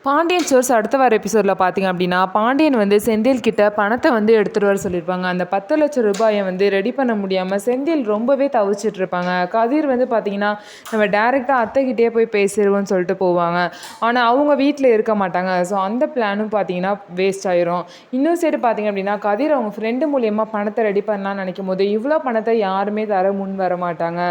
Pandian stores அடுத்த வார எபிசோடில் பார்த்தீங்க அப்படின்னா, பாண்டியன் வந்து செந்தில் கிட்ட பணத்தை வந்து எடுத்துகிட்டு வர சொல்லியிருப்பாங்க. அந்த 10,00,000 ரூபாயை வந்து ரெடி பண்ண முடியாமல் செந்தில் ரொம்பவே தவிச்சிட்டு இருப்பாங்க. கதிர் வந்து பார்த்தீங்கன்னா, நம்ம டேரெக்டாக அத்தைக்கிட்டே போய் பேசிடுவோம்னு சொல்லிட்டு போவாங்க. ஆனால் அவங்க வீட்டில் இருக்க மாட்டாங்க. ஸோ அந்த பிளானும் பார்த்தீங்கன்னா வேஸ்ட் ஆயிரும். இன்னொரு சைடு பார்த்தீங்க அப்படின்னா, கதிர் அவங்க ஃப்ரெண்டு மூலியமாக பணத்தை ரெடி பண்ணலாம்னு நினைக்கும் போது, இவ்வளோ பணத்தை யாருமே தர முன் வர மாட்டாங்க.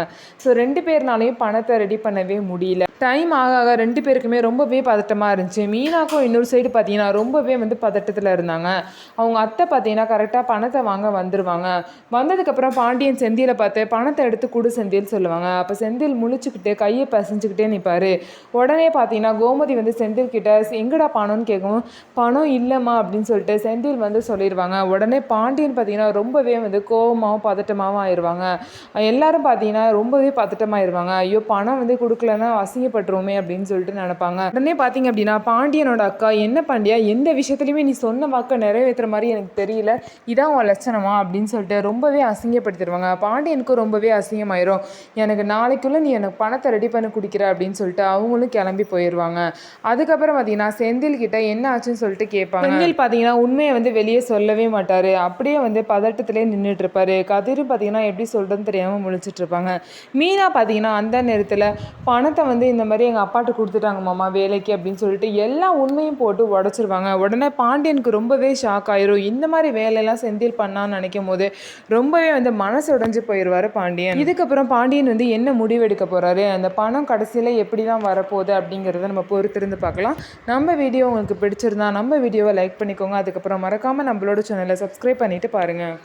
ஸோ 2 பேர்னாலையும் பணத்தை ரெடி பண்ணவே முடியல. டைம் ஆக ஆக 2 பேருக்குமே ரொம்பவே பதட்டமாக இருந்துச்சு. மீனாக்கும் இன்னொரு சைடு பார்த்தீங்கன்னா ரொம்பவே வந்து பதட்டத்தில் இருந்தாங்க. அவங்க அத்தை பார்த்தீங்கன்னா கரெக்டாக பணத்தை வாங்க வந்துடுவாங்க. வந்ததுக்கப்புறம் பாண்டியன் செந்திலை பார்த்து பணத்தை எடுத்து கொடு செந்தில் சொல்லுவாங்க. அப்போ செந்தில் முழிச்சுக்கிட்டு கையை பசைஞ்சுக்கிட்டே நிற்பார். உடனே பார்த்தீங்கன்னா கோமதி வந்து செந்தில் கிட்ட எங்கடா பணம்னு கேட்கவும், பணம் இல்லைம்மா அப்படின்னு சொல்லிட்டு செந்தில் வந்து சொல்லிடுவாங்க. உடனே பாண்டியன் பார்த்தீங்கன்னா ரொம்பவே வந்து கோபமாகவும் பதட்டமாகவும் ஆயிடுவாங்க. எல்லாரும் பார்த்தீங்கன்னா ரொம்பவே பதட்டமாயிருவாங்க. ஐயோ பணம் வந்து கொடுக்கலன்னா அசிங்கப்பட்டுருவோமே அப்படின்னு சொல்லிட்டு நினைப்பாங்க. உடனே பார்த்தீங்க அப்படின்னா பாண்டியனோட அக்கா, என்ன பாண்டியா எந்த விஷயத்துலையுமே நீ சொன்ன வாக்கை நிறைவேற்றுற மாதிரி எனக்கு தெரியல, இதான் உன் லட்சணமா அப்படின்னு சொல்லிட்டு ரொம்பவே அசிங்கப்படுத்திடுவாங்க. பாண்டியனுக்கும் ரொம்பவே அசிங்கமாயிரும். எனக்கு நாளைக்குள்ளே நீ எனக்கு பணத்தை ரெடி பண்ணி குடிக்கிற அப்படின்னு சொல்லிட்டு அவங்களும் கிளம்பி போயிடுவாங்க. அதுக்கப்புறம் பார்த்தீங்கன்னா செந்தில் கிட்ட என்ன ஆச்சுன்னு சொல்லிட்டு கேட்பாங்க. செந்தில் பார்த்தீங்கன்னா உண்மையை வந்து வெளியே சொல்லவே மாட்டார். அப்படியே வந்து பதட்டத்திலே நின்றுட்டு இருப்பாரு. கதிரும் பார்த்தீங்கன்னா எப்படி சொல்கிறதுன்னு தெரியாமல் முழிச்சிட்டு இருப்பாங்க. மீனா பார்த்தீங்கன்னா அந்த நேரத்தில் பணத்தை வந்து இந்த மாதிரி எங்கள் அப்பாட்ட கொடுத்துட்டாங்க மாமா வேலைக்கு அப்படின்னு சொல்லிட்டு எல்லா உண்மையும் போட்டு உடச்சிருவாங்க. உடனே பாண்டியனுக்கு ரொம்பவே ஷாக் ஆயிரும். இந்த மாதிரி வேலையெல்லாம் செந்தில் பண்ணான்னு நினைக்கும் போது ரொம்பவே வந்து மனசு உடைஞ்சு போயிடுவார் பாண்டியன். இதுக்கப்புறம் பாண்டியன் வந்து என்ன முடிவெடுக்க போகிறாரு, அந்த பணம் கடைசியில் எப்படி தான் வரப்போகுது அப்படிங்கிறத நம்ம பொறுத்திருந்து பார்க்கலாம். நம்ம வீடியோ உங்களுக்கு பிடிச்சிருந்தா நம்ம வீடியோவை லைக் பண்ணிக்கோங்க. அதுக்கப்புறம் மறக்காமல் நம்மளோட சேனலை சப்ஸ்கிரைப் பண்ணிவிட்டு பாருங்கள்.